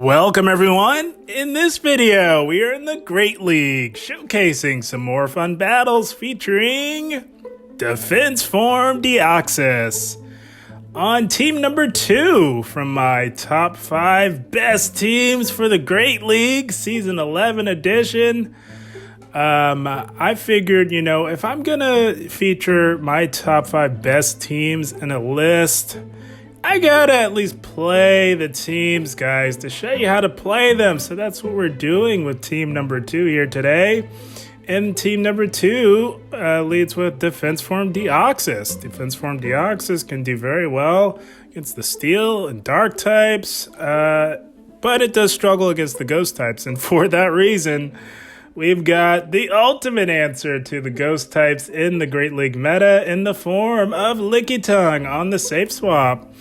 Welcome everyone! In this video, we are in the Great League, showcasing some more fun battles featuring Defense Forme Deoxys. On team number 2 from my top 5 best teams for the Great League Season 11 edition. I figured, if I'm gonna feature my top 5 best teams in a list, I gotta at least play the teams, guys, to show you how to play them. So that's what we're doing with team number 2 here today. And team number 2 leads with Defense Forme Deoxys. Defense Forme Deoxys can do very well against the steel and dark types, but it does struggle against the ghost types. And for that reason, we've got the ultimate answer to the ghost types in the Great League meta in the form of Lickitung on the safe swap.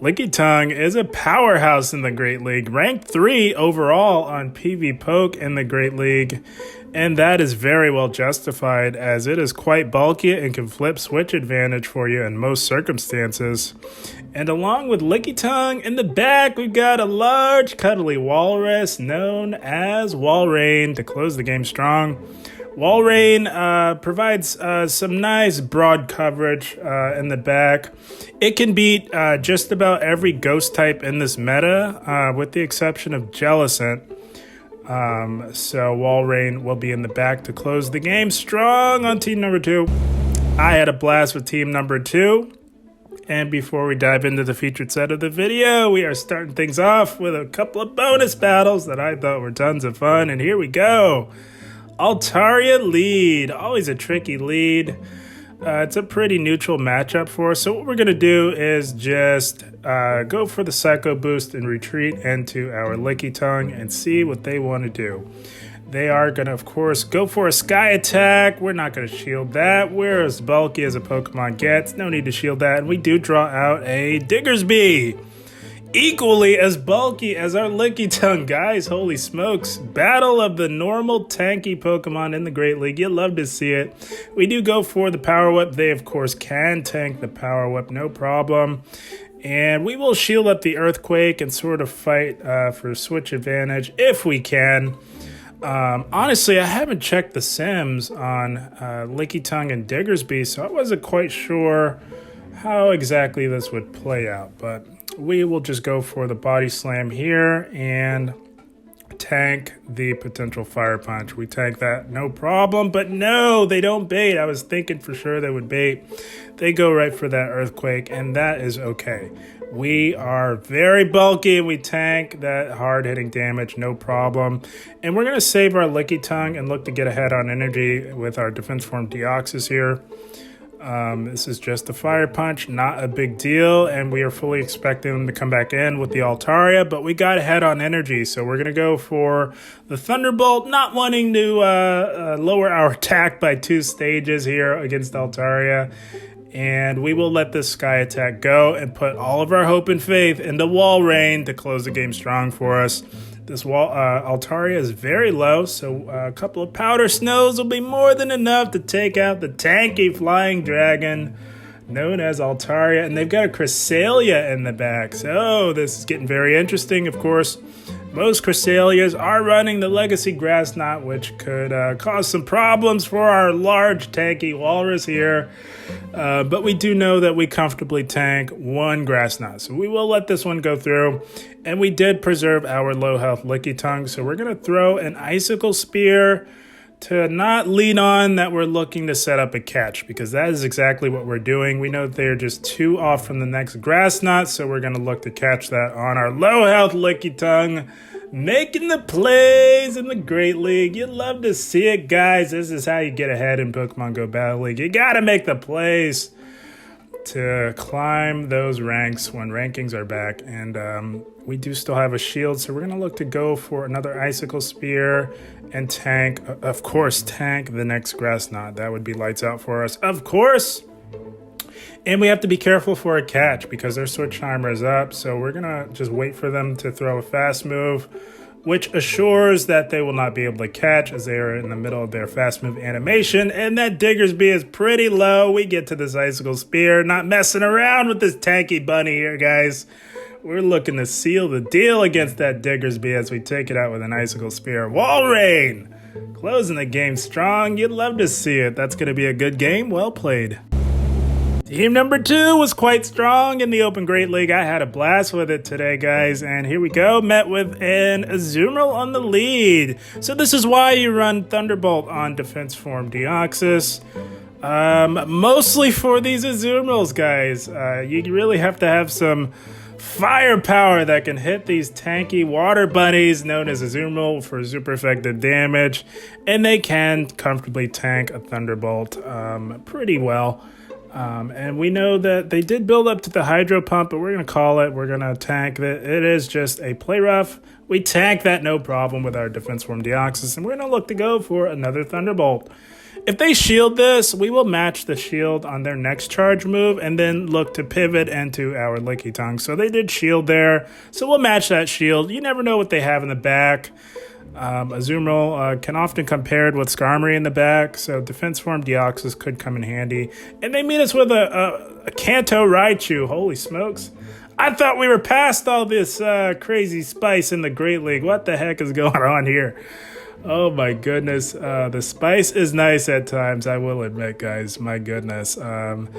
Lickitung is a powerhouse in the Great League, ranked 3 overall on PvPoke in the Great League, and that is very well justified as it is quite bulky and can flip switch advantage for you in most circumstances. And along with Lickitung, in the back we've got a large cuddly walrus known as Walrein to close the game strong. Walrein provides some nice broad coverage in the back. It can beat just about every ghost type in this meta, with the exception of Jellicent. So Walrein will be in the back to close the game strong on team number 2. I had a blast with team number 2. And before we dive into the featured set of the video, we are starting things off with a couple of bonus battles that I thought were tons of fun. And here we go. Altaria lead, always a tricky lead. It's a pretty neutral matchup for us. So what we're going to do is just go for the Psycho Boost and retreat into our Lickitung and see what they want to do. They are going to, of course, go for a Sky Attack. We're not going to shield that. We're as bulky as a Pokemon gets. No need to shield that. And we do draw out a Diggersby. Equally as bulky as our Lickitung, guys. Holy smokes. Battle of the normal tanky Pokemon in the Great League. You'll love to see it. We do go for the Power Whip. They, of course, can tank the Power Whip, no problem. And we will shield up the Earthquake and sort of fight for switch advantage if we can. Honestly, I haven't checked the sims on Lickitung and Diggersby, so I wasn't quite sure how exactly this would play out, but we will just go for the Body Slam here and tank the potential Fire Punch. We tank that, no problem, but no, they don't bait. I was thinking for sure they would bait. They go right for that Earthquake, and that is okay. We are very bulky, and we tank that hard-hitting damage, no problem. And we're going to save our Lickitung and look to get ahead on energy with our Defense Forme Deoxys here. This is just a Fire Punch, not a big deal, and we are fully expecting them to come back in with the Altaria, but we got ahead on energy, so we're going to go for the Thunderbolt, not wanting to lower our attack by 2 stages here against Altaria, and we will let this Sky Attack go and put all of our hope and faith into Walrein to close the game strong for us. This Altaria is very low, so a couple of Powder Snows will be more than enough to take out the tanky Flying Dragon known as Altaria. And they've got a Cresselia in the back, so this is getting very interesting. Of course, most Cresselias are running the Legacy Grass Knot, which could cause some problems for our large tanky Walrus here. But we do know that we comfortably tank 1 Grass Knot, so we will let this one go through. And we did preserve our low health Lickitung, so we're going to throw an Icicle Spear to not lead on that we're looking to set up a catch, because that is exactly what we're doing. We know they're just 2 off from the next Grass Knot, so we're going to look to catch that on our low health Lickitung, making the plays in the Great League. You love to see it, guys. This is how you get ahead in Pokemon Go Battle League. You got to make the plays to climb those ranks when rankings are back. And we do still have a shield, so we're going to look to go for another Icicle Spear and tank, of course, tank the next Grass Knot. That would be lights out for us, of course. And we have to be careful for a catch because their Switch Timer is up, so we're going to just wait for them to throw a fast move, which assures that they will not be able to catch as they are in the middle of their fast move animation. And that Diggersby is pretty low. We get to this Icicle Spear, not messing around with this tanky bunny here, guys. We're looking to seal the deal against that Diggersby as we take it out with an Icicle Spear. Walrein! Closing the game strong. You'd love to see it. That's going to be a good game. Well played. Team number 2 was quite strong in the Open Great League. I had a blast with it today, guys. And here we go. Met with an Azumarill on the lead. So this is why you run Thunderbolt on Defense Forme Deoxys. Mostly for these Azumarills, guys. You really have to have some firepower that can hit these tanky water bunnies known as Azumarill for super effective damage. And they can comfortably tank a Thunderbolt pretty well. And we know that they did build up to the Hydro Pump, but we're going to call it. We're going to tank it. It is just a play rough. We tank that no problem with our Defense Forme Deoxys, and we're going to look to go for another Thunderbolt. If they shield this, we will match the shield on their next charge move and then look to pivot into our Lickitung. So they did shield there, so we'll match that shield. You never know what they have in the back. Azumarill can often compared with Skarmory in the back, so Defense Forme Deoxys could come in handy. And they meet us with a Kanto Raichu. Holy smokes. I thought we were past all this crazy spice in the Great League. What the heck is going on here? Oh my goodness. The spice is nice at times, I will admit, guys. My goodness. Kanto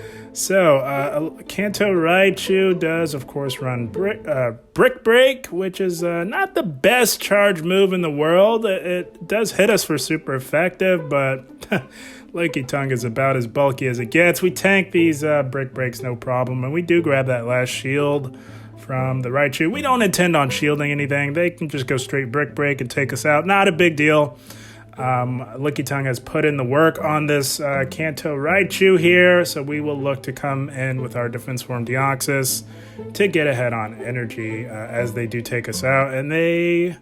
Raichu does, of course, run Brick Break, which is not the best charge move in the world. It does hit us for super effective, but Lickitung is about as bulky as it gets. We tank these Brick Breaks no problem, and we do grab that last shield from the Raichu. We don't intend on shielding anything. They can just go straight Brick Break and take us out. Not a big deal. Lickitung has put in the work on this Kanto Raichu here, so we will look to come in with our Defense Forme Deoxys to get ahead on energy as they do take us out. And they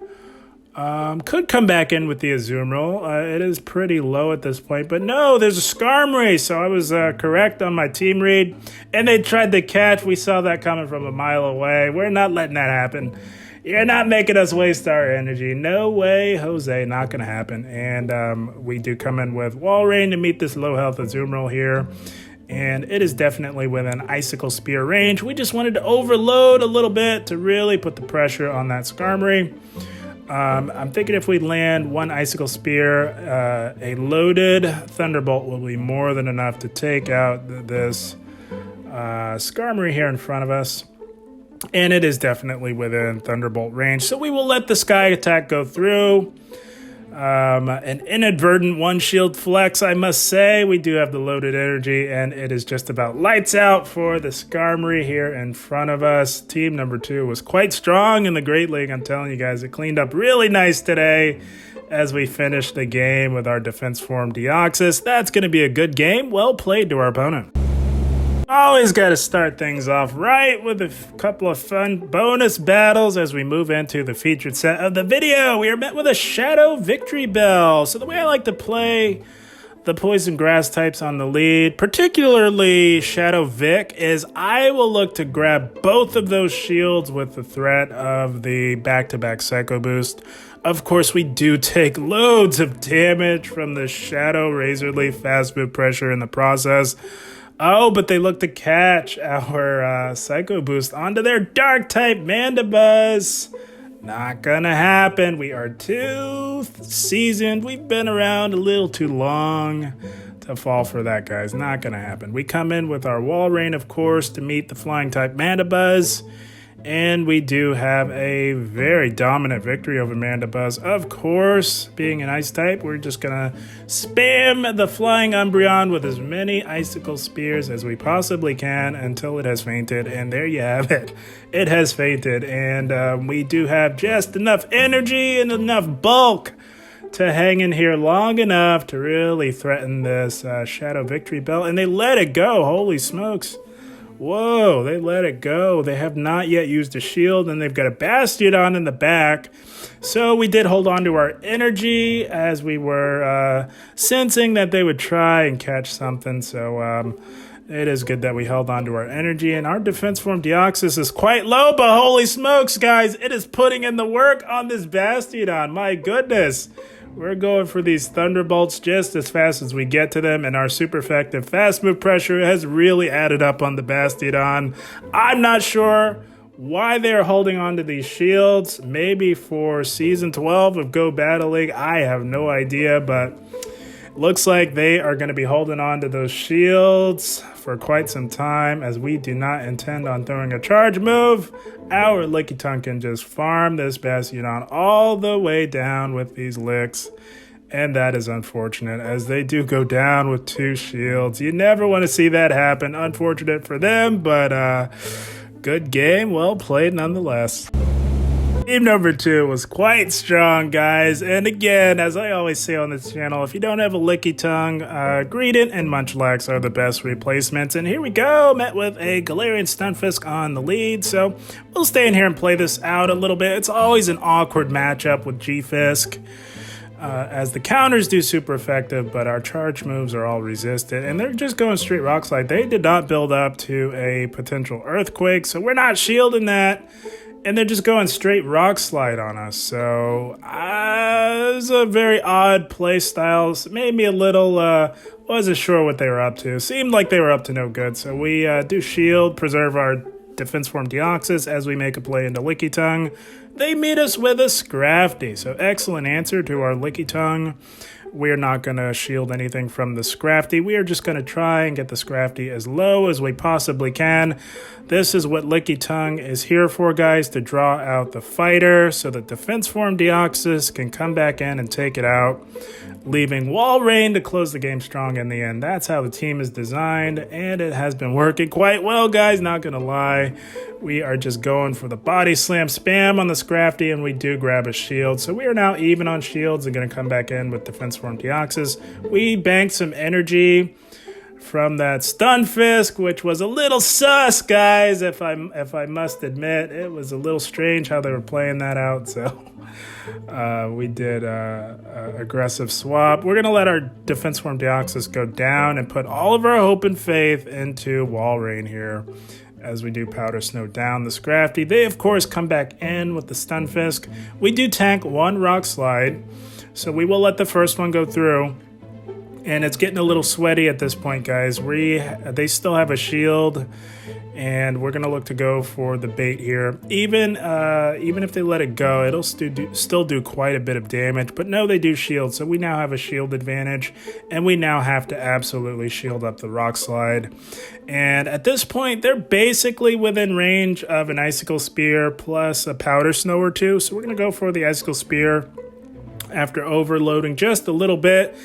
could come back in with the Azumarill. It is pretty low at this point, but no, there's a Skarmory, so I was correct on my team read. And they tried to catch. We saw that coming from a mile away. We're not letting that happen. You're not making us waste our energy. No way, Jose, not going to happen. And we do come in with Walrein to meet this low health Azumarill here. And it is definitely within Icicle Spear range. We just wanted to overload a little bit to really put the pressure on that Skarmory. I'm thinking if we land one Icicle Spear, a loaded Thunderbolt will be more than enough to take out this Skarmory here in front of us. And it is definitely within Thunderbolt range. So we will let the Sky Attack go through. An inadvertent one shield flex, I must say. We do have the loaded energy, and it is just about lights out for the Skarmory here in front of us. Team number 2 was quite strong in the Great League. I'm telling you guys, it cleaned up really nice today as we finish the game with our Defense Forme Deoxys. That's going to be a good game. Well played to our opponent. Always got to start things off right with a couple of fun bonus battles as we move into the featured set of the video. We are met with a Shadow Victory Bell. So the way I like to play the poison grass types on the lead, particularly Shadow Vic, is I will look to grab both of those shields with the threat of the back-to-back Psycho Boost. Of course, we do take loads of damage from the Shadow Razor Leaf fast move pressure in the process. Oh, but they look to catch our Psycho Boost onto their Dark-type Mandibuzz. Not gonna happen. We are too seasoned. We've been around a little too long to fall for that, guys. Not gonna happen. We come in with our Walrein, of course, to meet the Flying-type Mandibuzz. And we do have a very dominant victory over Mandibuzz. Of course, being an Ice type, we're just going to spam the Flying Umbreon with as many Icicle Spears as we possibly can until it has fainted. And there you have it. It has fainted. And we do have just enough energy and enough bulk to hang in here long enough to really threaten this Shadow Victory Bell. And they let it go. Holy smokes. Whoa, they let it go. They have not yet used a shield, and they've got a Bastiodon in the back. So we did hold on to our energy as we were sensing that they would try and catch something. So it is good that we held on to our energy. And our Defense Forme Deoxys is quite low, but holy smokes, guys, it is putting in the work on this Bastiodon. My goodness. We're going for these Thunderbolts just as fast as we get to them, and our super effective fast move pressure has really added up on the Bastiodon. I'm not sure Why they're holding on to these shields, maybe for Season 12 of Go Battle League, I have no idea, but looks like they are going to be holding on to those shields for quite some time, as we do not intend on throwing a charge move. Our Lickitung can just farm this Bastion all the way down with these licks, and that is unfortunate, as they do go down with 2 shields. You never want to see that happen. Unfortunate for them, but good game, well played nonetheless. Team number 2 was quite strong, guys, and again, as I always say on this channel, if you don't have a Lickitung, Greedent and Munchlax are the best replacements. And here we go, met with a Galarian Stunfisk on the lead, so we'll stay in here and play this out a little bit. It's always an awkward matchup with G-Fisk, as the counters do super effective, but our charge moves are all resisted, and they're just going straight Rock Slide. They did not build up to a potential Earthquake, so we're not shielding that. And they're just going straight Rock Slide on us. So, it was a very odd play style. Made me a little, wasn't sure what they were up to. Seemed like they were up to no good. So we do shield, preserve our Defense Forme Deoxys as we make a play into Lickitung. They meet us with a Scrafty. So excellent answer to our Lickitung. We're not going to shield anything from the Scrafty. We are just going to try and get the Scrafty as low as we possibly can. This is what Lickitung is here for, guys, to draw out the fighter so that Defense Forme Deoxys can come back in and take it out, leaving Walrein to close the game strong in the end. That's how the team is designed, and it has been working quite well, guys, not going to lie. We are just going for the body slam spam on the Scrafty, and we do grab a shield. So we are now even on shields and going to come back in with Defense Forme Deoxys. We banked some energy from that Stunfisk, which was a little sus, guys, if I must admit. It was a little strange how they were playing that out, so we did aggressive swap. We're going to let our Defense Forme Deoxys go down and put all of our hope and faith into Walrein here as we do Powder Snow down the Scrafty. They, of course, come back in with the Stunfisk. We do tank 1 Rock Slide, so we will let the first one go through. And it's getting a little sweaty at this point, guys. They still have a shield, and we're going to look to go for the bait here. Even if they let it go, it'll still do quite a bit of damage. But no, they do shield, so we now have a shield advantage, and we now have to absolutely shield up the Rock Slide. And at this point, they're basically within range of an Icicle Spear plus a Powder Snow or 2. So we're going to go for the Icicle Spear after overloading just a little bit.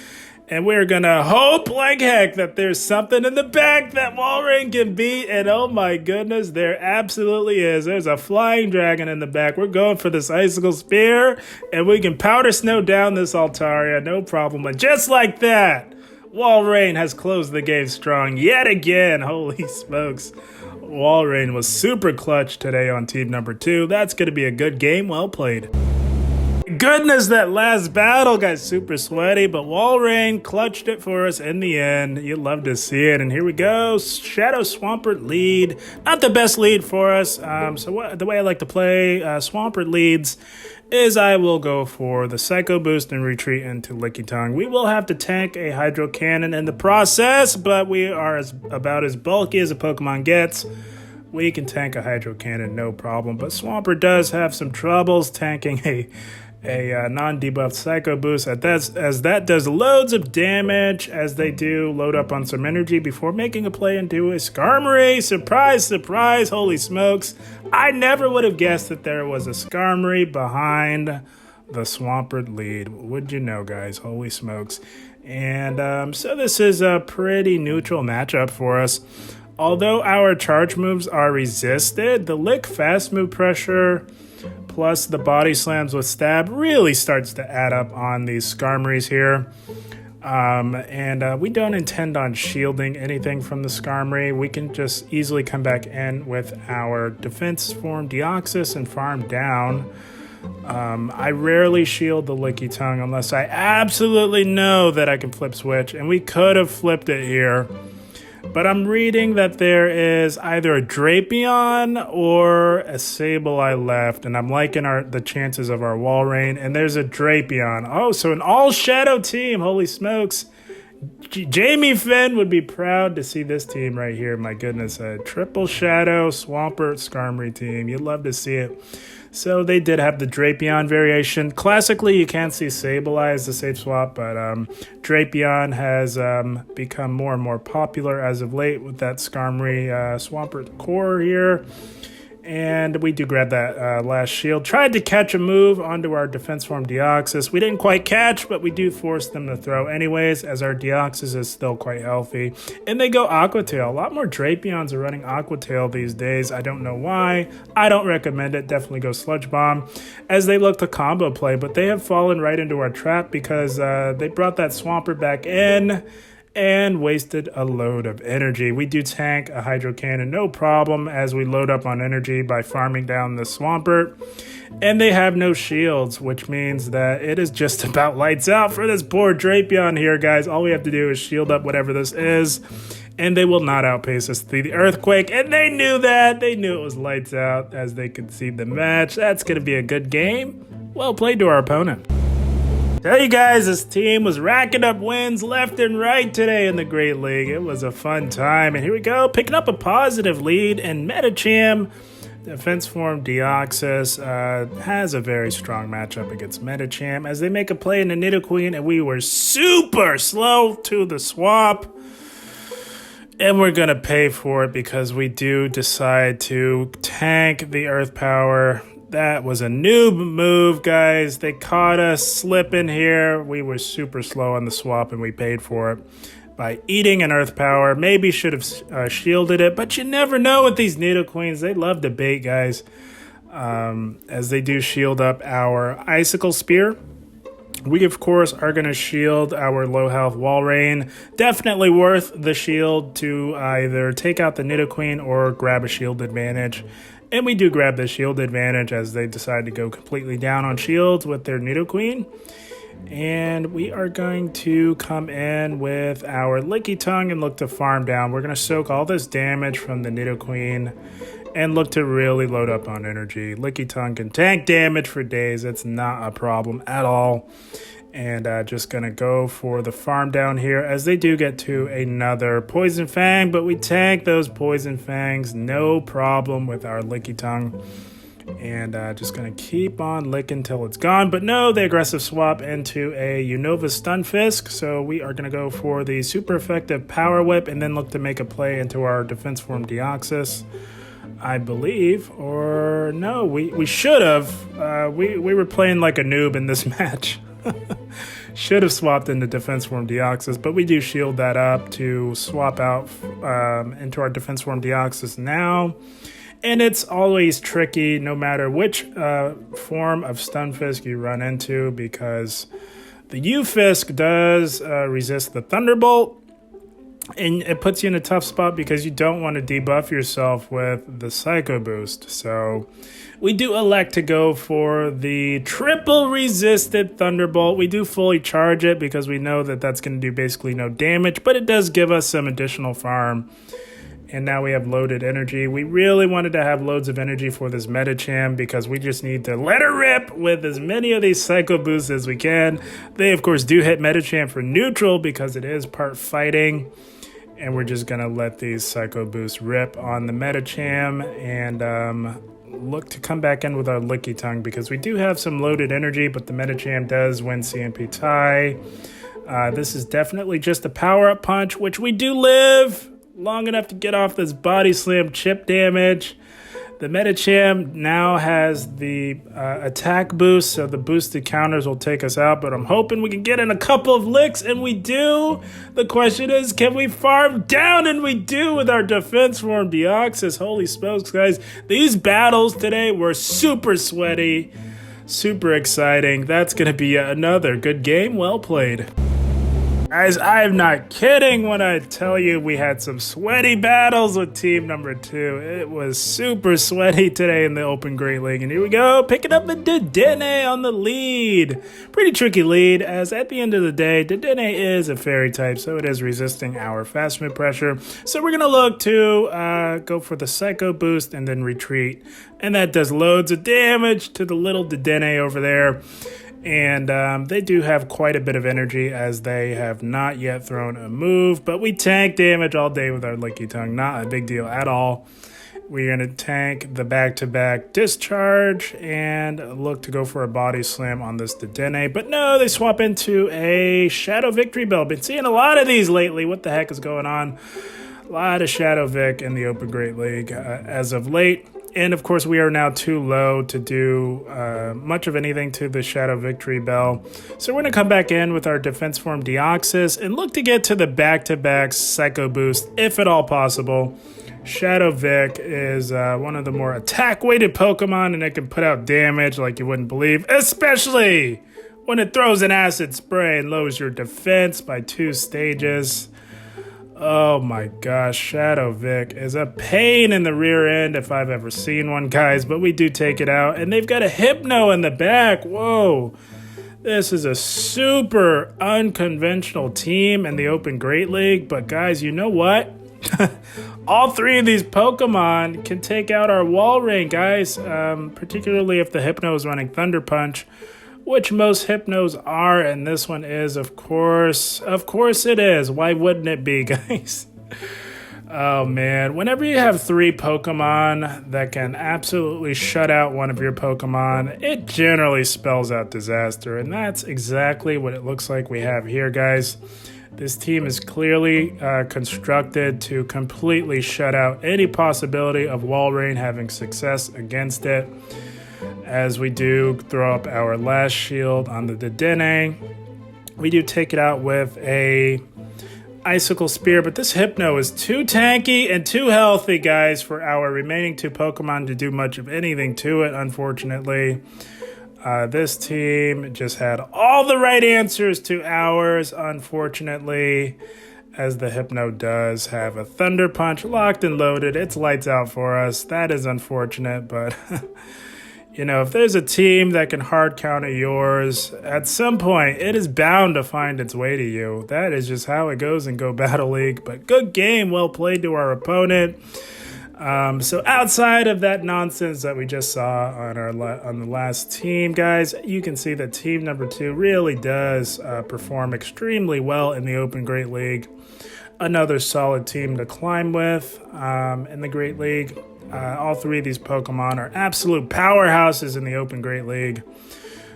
And we're going to hope like heck that there's something in the back that Walrein can beat. And oh my goodness, there absolutely is. There's a flying dragon in the back. We're going for this Icicle Spear, and we can Powder Snow down this Altaria, no problem. And just like that, Walrein has closed the game strong yet again. Holy smokes. Walrein was super clutch today on team number 2. That's going to be a good game. Well played. Goodness, that last battle got super sweaty, but Walrein clutched it for us in the end. You'd love to see it. And here we go. Shadow Swampert lead. Not the best lead for us. The way I like to play Swampert leads is I will go for the Psycho Boost and retreat into Lickitung. We will have to tank a Hydro Cannon in the process, but we are about as bulky as a Pokemon gets. We can tank a Hydro Cannon, no problem. But Swampert does have some troubles tanking a non-debuffed Psycho Boost, as that does loads of damage, as they do load up on some energy before making a play into a Skarmory. Surprise, surprise, holy smokes. I never would have guessed that there was a Skarmory behind the Swampert lead. Would you know, guys? Holy smokes. And so this is a pretty neutral matchup for us. Although our charge moves are resisted, the Lick fast move pressure plus the body slams with stab really starts to add up on these Skarmories here. And we don't intend on shielding anything from the Skarmory. We can just easily come back in with our Defense Forme Deoxys and farm down. I rarely shield the Lickitung unless I absolutely know that I can flip switch, and we could have flipped it here. But I'm reading that there is either a Drapion or a Sableye left, and I'm liking the chances of our Walrein, and there's a Drapion. Oh, so an all-shadow team, holy smokes. Jamie Finn would be proud to see this team right here. My goodness, a triple Shadow, Swampert, Skarmory team. You'd love to see it. So they did have the Drapion variation. Classically, you can't see Sableye as the safe swap, but Drapion has become more and more popular as of late with that Skarmory Swampert core here. And we do grab that last shield. Tried to catch a move onto our Defense Forme Deoxys. We didn't quite catch, but we do force them to throw anyways, as our Deoxys is still quite healthy. And they go Aqua Tail. A lot more Drapions are running Aqua Tail these days. I don't know why. I don't recommend it. Definitely go Sludge Bomb, as they look to combo play. But they have fallen right into our trap because they brought that Swampert back in and wasted a load of energy. We do tank a Hydro Cannon, no problem, as we load up on energy by farming down the Swampert. And they have no shields, which means that it is just about lights out for this poor Drapion here, guys. All we have to do is shield up whatever this is, and they will not outpace us through the Earthquake. And they knew that. They knew it was lights out as they concede the match. That's going to be a good game. Well played to our opponent. Tell you guys, this team was racking up wins left and right today in the Great League. It was a fun time. And here we go, picking up a positive lead. And Medicham, Defense Forme Deoxys, has a very strong matchup against Medicham as they make a play in the Nidoqueen, and we were super slow to the swap. And we're going to pay for it because we do decide to tank the Earth Power. That was a noob move, guys. They caught us slipping here. We were super slow on the swap, and we paid for it by eating an Earth Power. Maybe should have shielded it, but you never know with these Nidoqueens. They love to bait, guys, as they do shield up our Icicle Spear. We, of course, are going to shield our low-health Walrein. Definitely worth the shield to either take out the Nidoqueen or grab a shield advantage. And we do grab the shield advantage as they decide to go completely down on shields with their Nidoqueen. And we are going to come in with our Lickitung and look to farm down. We're going to soak all this damage from the Nidoqueen and look to really load up on energy. Lickitung can tank damage for days. It's not a problem at all. And just going to go for the farm down here as they do get to another Poison Fang. But we tank those Poison Fangs, no problem with our Lickitung. And just going to keep on licking until it's gone. But no, they aggressive swap into a Unova Stunfisk. So we are going to go for the super effective Power Whip and then look to make a play into our Defense Forme Deoxys, I believe. Or no, we should have. We were playing like a noob in this match. Should have swapped into Defense Forme Deoxys, but we do shield that up to swap out into our Defense Forme Deoxys now. And it's always tricky no matter which form of Stunfisk you run into, because the U-Fisk does resist the Thunderbolt, and it puts you in a tough spot because you don't want to debuff yourself with the Psycho Boost. So we do elect to go for the triple resisted Thunderbolt. We do fully charge it because we know that that's going to do basically no damage, but it does give us some additional farm. And now we have loaded energy. We really wanted to have loads of energy for this Medicham because we just need to let her rip with as many of these Psycho Boosts as we can. They, of course, do hit Medicham for neutral because it is part fighting. And we're just going to let these Psycho Boosts rip on the Medicham and look to come back in with our Lickitung because we do have some loaded energy, but the Medicham does win CMP tie. This is definitely just a power-up punch, which we do live long enough to get off this body slam chip damage. The Medicham now has the attack boost, so the boosted counters will take us out, but I'm hoping we can get in a couple of licks, and we do. The question is, can we farm down? And we do with our Defense Forme Deoxys. Holy smokes, guys. These battles today were super sweaty, super exciting. That's going to be another good game. Well played. Guys, I am not kidding when I tell you we had some sweaty battles with team number 2. It was super sweaty today in the Open Great League. And here we go, picking up the Dedenne on the lead. Pretty tricky lead, as at the end of the day, Dedenne is a fairy type, so it is resisting our fast move pressure. So we're going to look to go for the Psycho Boost and then retreat. And that does loads of damage to the little Dedenne over there. And they do have quite a bit of energy as they have not yet thrown a move. But we tank damage all day with our Lickitung. Not a big deal at all. We're going to tank the back-to-back discharge and look to go for a body slam on this Dedenne. But no, they swap into a Shadow Victory Bell. Been seeing a lot of these lately. What the heck is going on? A lot of Shadow Vic in the Open Great League as of late. And, of course, we are now too low to do much of anything to the Shadow Victory Bell. So we're going to come back in with our Defense Forme Deoxys and look to get to the back-to-back Psycho Boost, if at all possible. Shadow Vic is one of the more attack-weighted Pokemon, and it can put out damage like you wouldn't believe, especially when it throws an acid spray and lowers your defense by 2 stages. Oh my gosh, Shadow Vic is a pain in the rear end if I've ever seen one, guys, but we do take it out. And they've got a Hypno in the back. Whoa. This is a super unconventional team in the Open Great League, but guys, you know what? All 3 of these Pokemon can take out our Walrein, guys, particularly if the Hypno is running Thunder Punch, which most Hypnos are, and this one is, of course. Of course it is. Why wouldn't it be, guys? Oh, man. Whenever you have 3 Pokemon that can absolutely shut out one of your Pokemon, it generally spells out disaster, and that's exactly what it looks like we have here, guys. This team is clearly constructed to completely shut out any possibility of Walrein having success against it. As we do throw up our last shield on the Dedenne, we do take it out with a Icicle Spear, but this Hypno is too tanky and too healthy, guys, for our remaining 2 Pokemon to do much of anything to it, unfortunately. This team just had all the right answers to ours, unfortunately, as the Hypno does have a Thunder Punch locked and loaded. It's lights out for us. That is unfortunate, but... You know, if there's a team that can hard counter yours, at some point, it is bound to find its way to you. That is just how it goes in Go Battle League. But good game, well played to our opponent. So outside of that nonsense that we just saw on the last team, guys, you can see that team number 2 really does perform extremely well in the Open Great League. Another solid team to climb with in the Great League. All 3 of these Pokemon are absolute powerhouses in the Open Great League.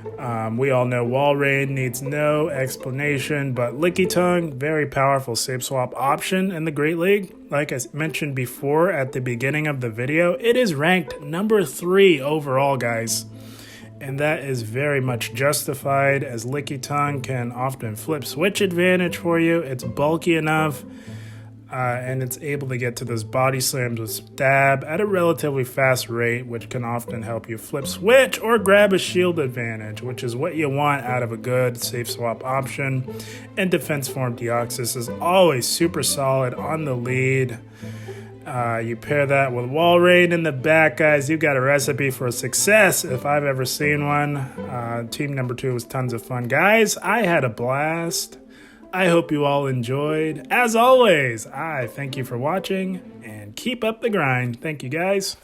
We all know Walrein needs no explanation, but Lickitung, very powerful save swap option in the Great League. Like I mentioned before at the beginning of the video, it is ranked number 3 overall, guys. And that is very much justified, as Lickitung can often flip switch advantage for you. It's bulky enough. And it's able to get to those body slams with stab at a relatively fast rate, which can often help you flip switch or grab a shield advantage, which is what you want out of a good safe swap option. And Defense Forme Deoxys is always super solid on the lead. You pair that with Walrein in the back, guys, you've got a recipe for success if I've ever seen one. Team number 2 was tons of fun, guys. I had a blast. I hope you all enjoyed. As always, I thank you for watching and keep up the grind. Thank you, guys.